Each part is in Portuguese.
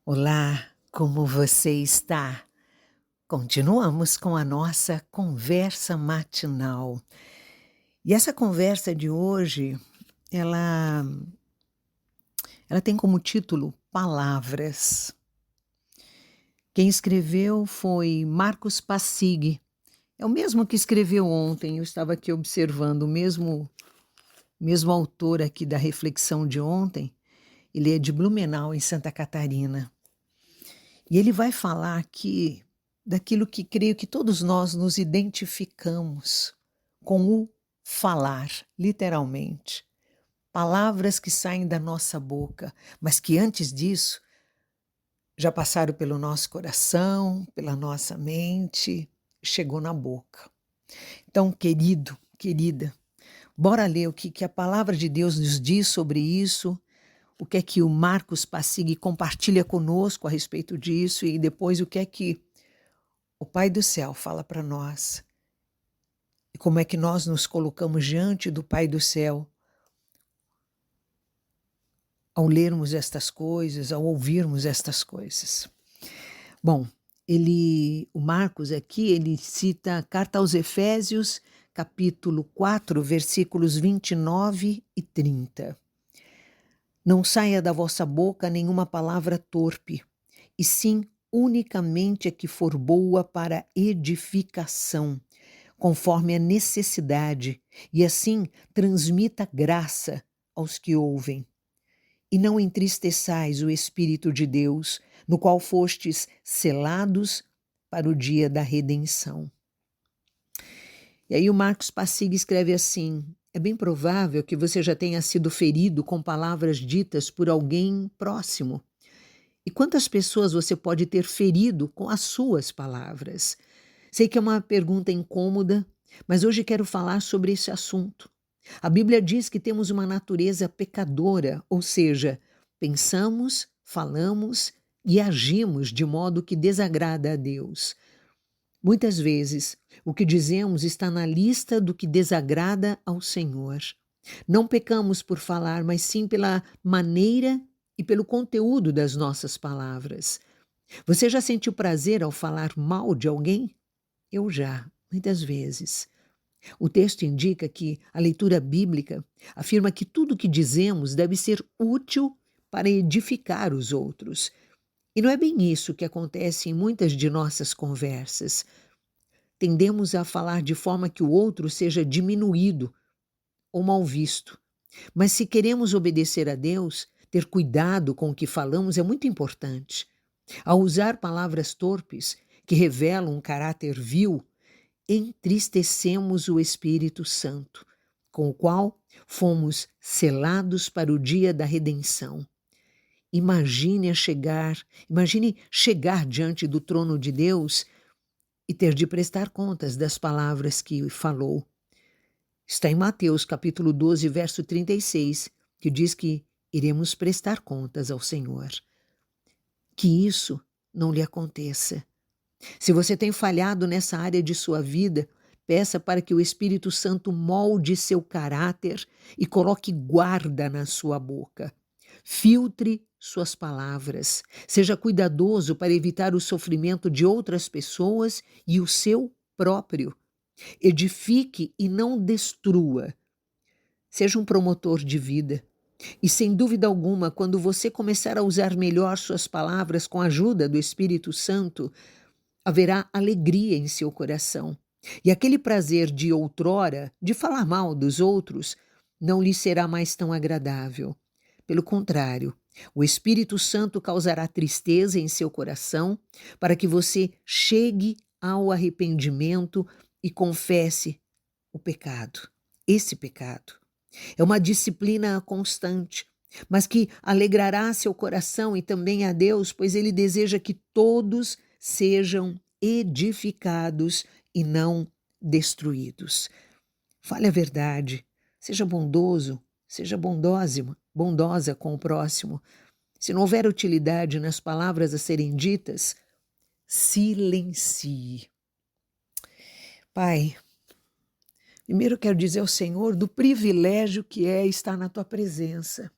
Olá, como você está? Continuamos com a nossa conversa matinal. E essa conversa de hoje, ela, ela tem como título Palavras. Quem escreveu foi Marcos Passig. É o mesmo que escreveu ontem, eu estava aqui observando, o mesmo autor aqui da reflexão de ontem. Ele é de Blumenau, em Santa Catarina. E ele vai falar aqui daquilo que creio que todos nós nos identificamos com o falar, literalmente. Palavras que saem da nossa boca, mas que antes disso já passaram pelo nosso coração, pela nossa mente, chegou na boca. Então, querido, querida, bora ler o que a palavra de Deus nos diz sobre isso, o que é que o Marcos Passig compartilha conosco a respeito disso e depois o que é que o Pai do Céu fala para nós. E como é que nós nos colocamos diante do Pai do Céu ao lermos estas coisas, ao ouvirmos estas coisas. Bom, o Marcos aqui, ele cita a carta aos Efésios, capítulo 4, versículos 29 e 30. Não saia da vossa boca nenhuma palavra torpe, e sim unicamente a que for boa para edificação, conforme a necessidade, e assim transmita graça aos que ouvem. E não entristeçais o Espírito de Deus, no qual fostes selados para o dia da redenção. E aí o Marcos Passig escreve assim: é bem provável que você já tenha sido ferido com palavras ditas por alguém próximo. E quantas pessoas você pode ter ferido com as suas palavras? Sei que é uma pergunta incômoda, mas hoje quero falar sobre esse assunto. A Bíblia diz que temos uma natureza pecadora, ou seja, pensamos, falamos e agimos de modo que desagrada a Deus. Muitas vezes, o que dizemos está na lista do que desagrada ao Senhor. Não pecamos por falar, mas sim pela maneira e pelo conteúdo das nossas palavras. Você já sentiu prazer ao falar mal de alguém? Eu já, muitas vezes. O texto indica que a leitura bíblica afirma que tudo o que dizemos deve ser útil para edificar os outros. E não é bem isso que acontece em muitas de nossas conversas. Tendemos a falar de forma que o outro seja diminuído ou mal visto. Mas se queremos obedecer a Deus, ter cuidado com o que falamos é muito importante. Ao usar palavras torpes que revelam um caráter vil, entristecemos o Espírito Santo, com o qual fomos selados para o dia da redenção. Imagine chegar diante do trono de Deus e ter de prestar contas das palavras que falou. Está em Mateus capítulo 12, verso 36, que diz que iremos prestar contas ao Senhor. Que isso não lhe aconteça. Se você tem falhado nessa área de sua vida, peça para que o Espírito Santo molde seu caráter e coloque guarda na sua boca. Filtre suas palavras. Seja cuidadoso para evitar o sofrimento de outras pessoas e o seu próprio. Edifique e não destrua. Seja um promotor de vida. E sem dúvida alguma, quando você começar a usar melhor suas palavras com a ajuda do Espírito Santo, haverá alegria em seu coração. E aquele prazer de outrora, de falar mal dos outros, não lhe será mais tão agradável. Pelo contrário, o Espírito Santo causará tristeza em seu coração para que você chegue ao arrependimento e confesse o pecado. Esse pecado é uma disciplina constante, mas que alegrará seu coração e também a Deus, pois Ele deseja que todos sejam edificados e não destruídos. Fale a verdade, seja bondoso, seja bondosa com o próximo. Se não houver utilidade nas palavras a serem ditas, silencie. Pai, primeiro quero dizer ao Senhor do privilégio que é estar na tua presença.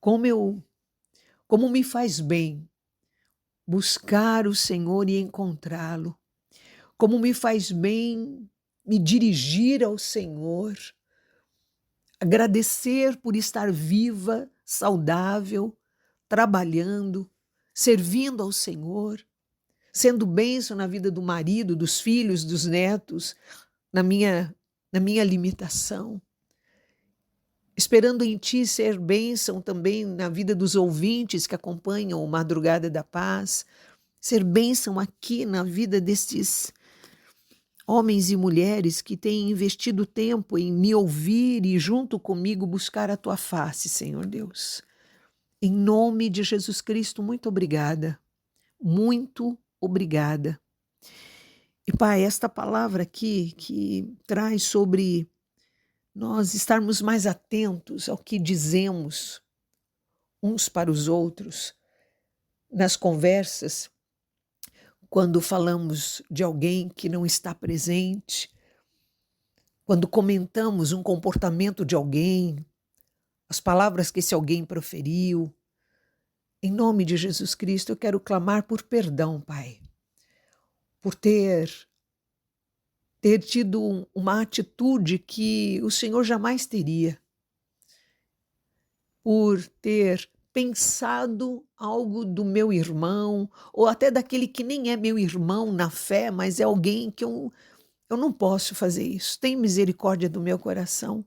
Como me faz bem buscar o Senhor e encontrá-lo. Como me faz bem me dirigir ao Senhor, agradecer por estar viva, saudável, trabalhando, servindo ao Senhor, sendo bênção na vida do marido, dos filhos, dos netos, na minha limitação. Esperando em Ti ser bênção também na vida dos ouvintes que acompanham o Madrugada da Paz, ser bênção aqui na vida destes homens e mulheres que têm investido tempo em me ouvir e junto comigo buscar a Tua face, Senhor Deus. Em nome de Jesus Cristo, muito obrigada. Muito obrigada. E Pai, esta palavra aqui que traz sobre nós estarmos mais atentos ao que dizemos uns para os outros nas conversas, quando falamos de alguém que não está presente, quando comentamos um comportamento de alguém, as palavras que esse alguém proferiu. Em nome de Jesus Cristo, eu quero clamar por perdão, Pai, por ter tido uma atitude que o Senhor jamais teria, por ter pensado algo do meu irmão, ou até daquele que nem é meu irmão na fé, mas é alguém que eu não posso fazer isso. Tem misericórdia do meu coração.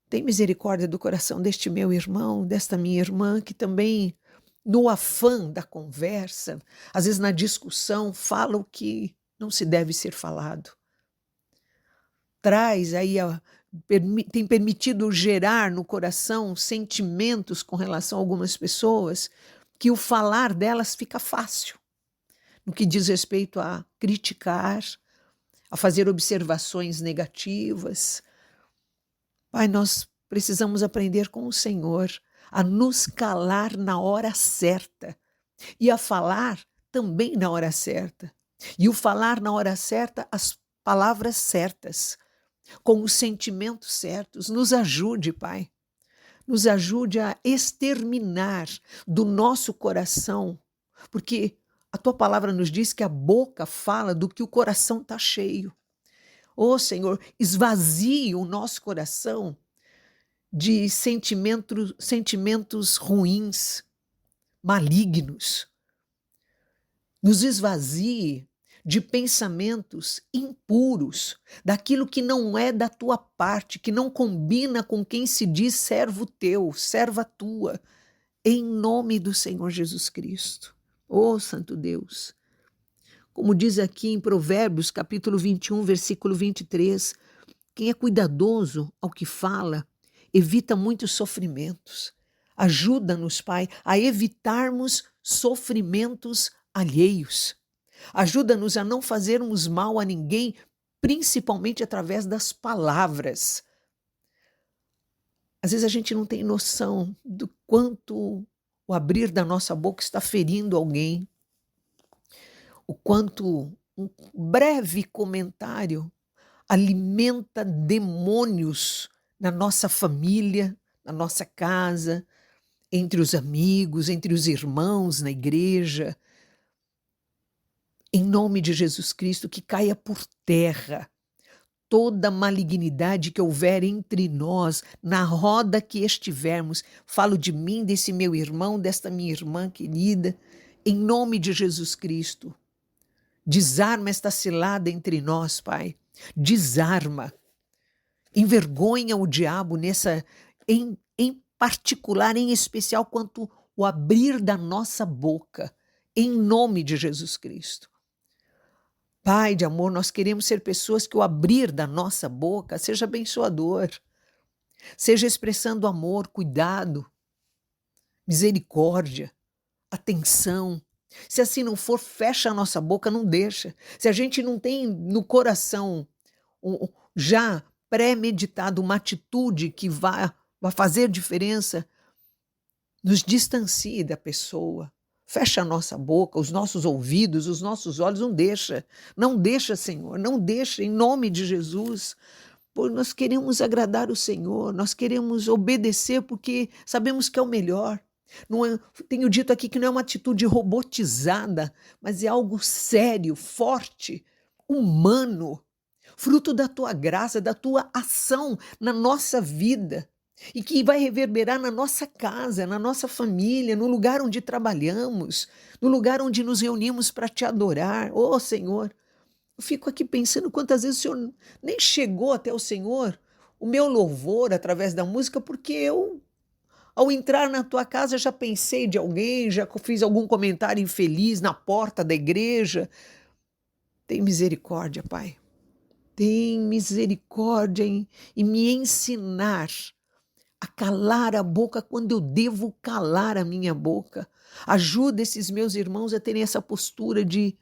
Tem misericórdia do coração deste meu irmão, desta minha irmã, que também, no afã da conversa, às vezes na discussão, fala o que não se deve ser falado. Traz aí, tem permitido gerar no coração sentimentos com relação a algumas pessoas, que o falar delas fica fácil, no que diz respeito a criticar, a fazer observações negativas. Pai, nós precisamos aprender com o Senhor a nos calar na hora certa e a falar também na hora certa. E o falar na hora certa, as palavras certas, com os sentimentos certos. Nos ajude, Pai. Nos ajude a exterminar do nosso coração, porque a Tua palavra nos diz que a boca fala do que o coração está cheio. Ô Senhor, esvazie o nosso coração de sentimentos ruins, malignos. Nos esvazie de pensamentos impuros, daquilo que não é da Tua parte, que não combina com quem se diz servo Teu, serva Tua, em nome do Senhor Jesus Cristo. Ô Santo Deus, como diz aqui em Provérbios, capítulo 21, versículo 23, quem é cuidadoso ao que fala, evita muitos sofrimentos. Ajuda-nos, Pai, a evitarmos sofrimentos alheios. Ajuda-nos a não fazermos mal a ninguém, principalmente através das palavras. Às vezes a gente não tem noção do quanto o abrir da nossa boca está ferindo alguém, o quanto um breve comentário alimenta demônios na nossa família, na nossa casa, entre os amigos, entre os irmãos, na igreja. Em nome de Jesus Cristo, que caia por terra toda malignidade que houver entre nós, na roda que estivermos. Falo de mim, desse meu irmão, desta minha irmã querida, em nome de Jesus Cristo. Desarma esta cilada entre nós, Pai. Desarma. Envergonha o diabo em particular, em especial, quanto o abrir da nossa boca, em nome de Jesus Cristo. Pai de amor, nós queremos ser pessoas que o abrir da nossa boca seja abençoador, seja expressando amor, cuidado, misericórdia, atenção. Se assim não for, fecha a nossa boca, não deixa. Se a gente não tem no coração já pré-meditado uma atitude que vai fazer diferença, nos distancie da pessoa. Fecha a nossa boca, os nossos ouvidos, os nossos olhos, não deixa, Senhor, não deixa, em nome de Jesus, pois nós queremos agradar o Senhor, nós queremos obedecer porque sabemos que é o melhor, Não é, tenho dito aqui que não é uma atitude robotizada, mas é algo sério, forte, humano, fruto da tua graça, da tua ação na nossa vida e que vai reverberar na nossa casa, na nossa família, no lugar onde trabalhamos, no lugar onde nos reunimos para te adorar. Ô Senhor, eu fico aqui pensando quantas vezes o Senhor nem chegou até o Senhor, o meu louvor através da música, porque eu, ao entrar na tua casa, já pensei de alguém, já fiz algum comentário infeliz na porta da igreja. Tem misericórdia, Pai. Tem misericórdia em me ensinar a calar a boca quando eu devo calar a minha boca. Ajuda esses meus irmãos a terem essa postura de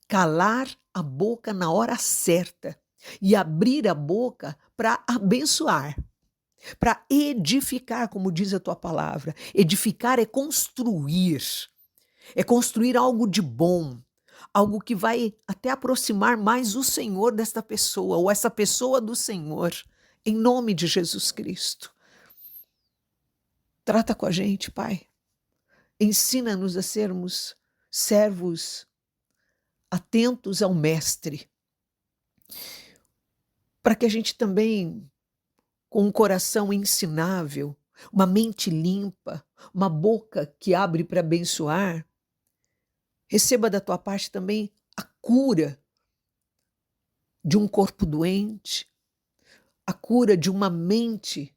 calar a boca na hora certa e abrir a boca para abençoar, para edificar, como diz a tua palavra. Edificar é construir algo de bom, algo que vai até aproximar mais o Senhor desta pessoa, ou essa pessoa do Senhor, em nome de Jesus Cristo. Trata com a gente, Pai. Ensina-nos a sermos servos atentos ao Mestre, para que a gente também, com um coração ensinável, uma mente limpa, uma boca que abre para abençoar, receba da tua parte também a cura de um corpo doente, a cura de uma mente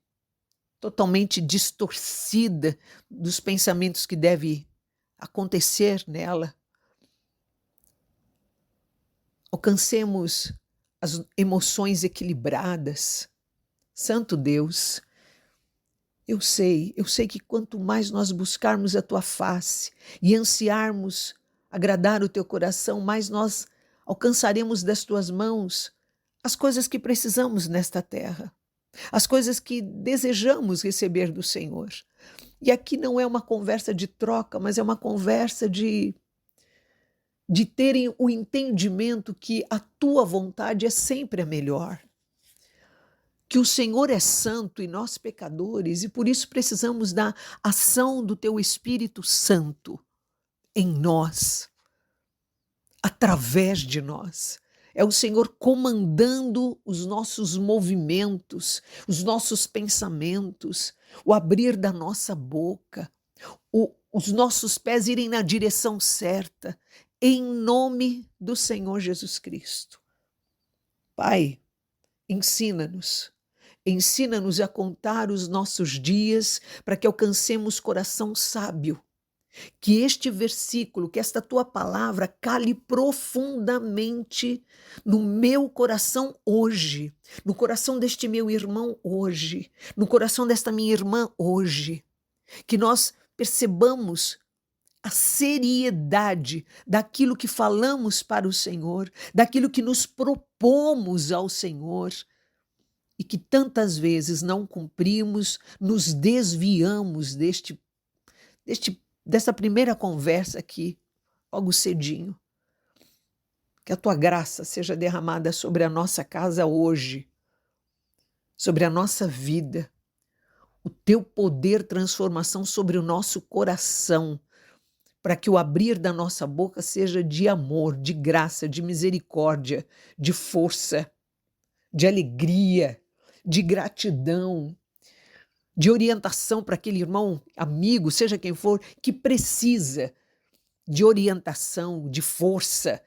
totalmente distorcida dos pensamentos que devem acontecer nela. Alcancemos as emoções equilibradas. Santo Deus, eu sei que quanto mais nós buscarmos a tua face e ansiarmos agradar o teu coração, mais nós alcançaremos das tuas mãos as coisas que precisamos nesta terra, as coisas que desejamos receber do Senhor. E aqui não é uma conversa de troca, mas é uma conversa de terem o entendimento que a tua vontade é sempre a melhor. Que o Senhor é santo e nós pecadores, e por isso precisamos da ação do teu Espírito Santo em nós, através de nós. É o Senhor comandando os nossos movimentos, os nossos pensamentos, o abrir da nossa boca, os nossos pés irem na direção certa, em nome do Senhor Jesus Cristo. Pai, ensina-nos a contar os nossos dias para que alcancemos coração sábio. Que este versículo, que esta tua palavra cale profundamente no meu coração hoje, no coração deste meu irmão hoje, no coração desta minha irmã hoje. Que nós percebamos a seriedade daquilo que falamos para o Senhor, daquilo que nos propomos ao Senhor e que tantas vezes não cumprimos, nos desviamos dessa primeira conversa aqui, logo cedinho. Que a tua graça seja derramada sobre a nossa casa hoje, sobre a nossa vida, o teu poder transformação sobre o nosso coração, para que o abrir da nossa boca seja de amor, de graça, de misericórdia, de força, de alegria, de gratidão, de orientação para aquele irmão, amigo, seja quem for, que precisa de orientação, de força,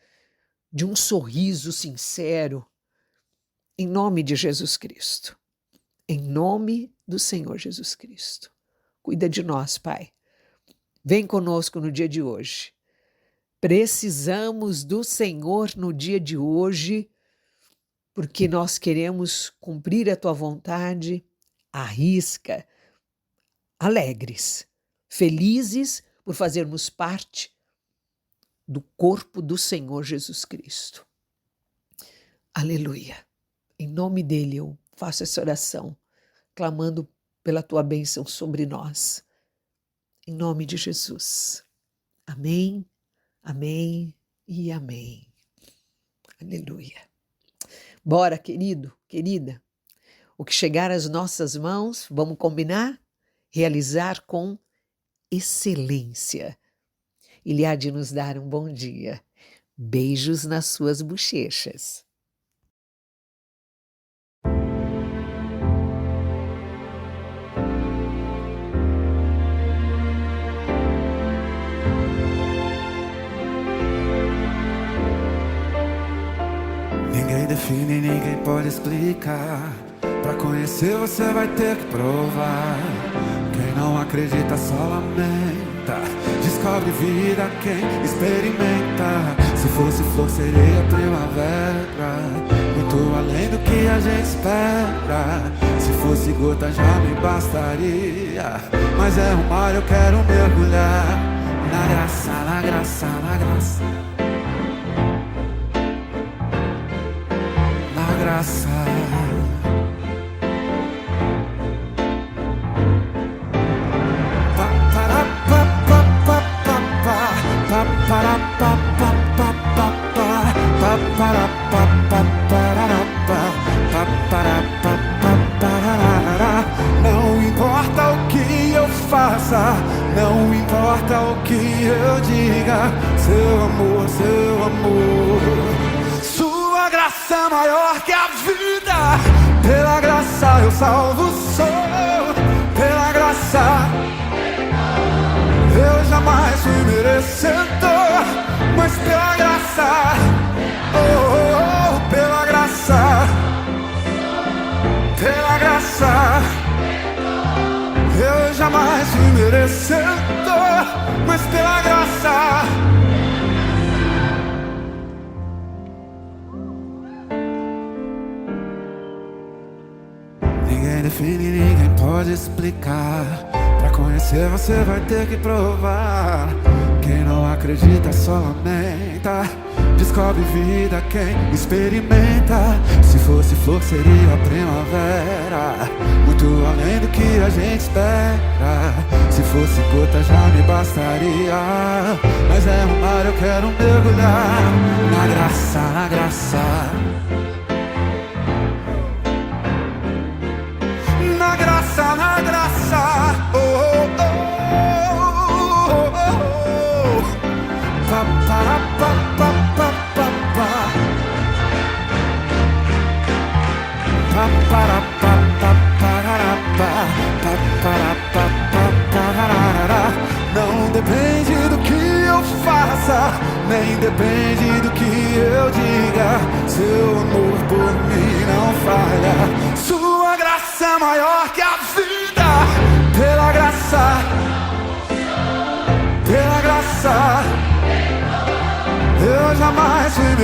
de um sorriso sincero, em nome de Jesus Cristo, em nome do Senhor Jesus Cristo. Cuida de nós, Pai. Vem conosco no dia de hoje. Precisamos do Senhor no dia de hoje, porque nós queremos cumprir a tua vontade à risca, alegres, felizes por fazermos parte do corpo do Senhor Jesus Cristo. Aleluia. Em nome dele eu faço essa oração, clamando pela tua bênção sobre nós. Em nome de Jesus. Amém, amém e amém. Aleluia. Bora, querido, querida. O que chegar às nossas mãos, vamos combinar? Realizar com excelência. Ele há de nos dar um bom dia. Beijos nas suas bochechas. Ninguém define, ninguém pode explicar. Pra conhecer você vai ter que provar. Quem não acredita só lamenta. Descobre vida quem experimenta. Se fosse flor seria primavera, muito além do que a gente espera. Se fosse gota já me bastaria, mas é um mar, eu quero mergulhar. Na graça, na graça, na graça, na graça. Não importa o que eu faça, não importa o que eu diga, seu amor, seu amor. Sua graça maior que a vida, pela graça eu salvo sou, pela graça eu jamais fui merecedor, mas pela graça, oh, oh, pela graça, pela graça, eu jamais fui merecedor, mas pela graça. Ninguém define, ninguém pode explicar. Pra conhecer você vai ter que provar. Quem não acredita só lamenta. Descobre vida quem experimenta. Se fosse flor seria a primavera, muito além do que a gente espera. Se fosse gota já me bastaria, mas é um mar, eu quero mergulhar. Na graça, na graça, na graça, na graça, oh, oh, oh, oh, oh, oh. Pa, pa, pa, pa, pa, pa, pa. Pa, para, pa, pa, parará, pa, pa, para, pa, pa, parará. Não depende do que eu faça, nem depende do que eu diga, seu amor por mim não falha. Sua graça maior que a vida, pela graça, pela graça, eu jamais fui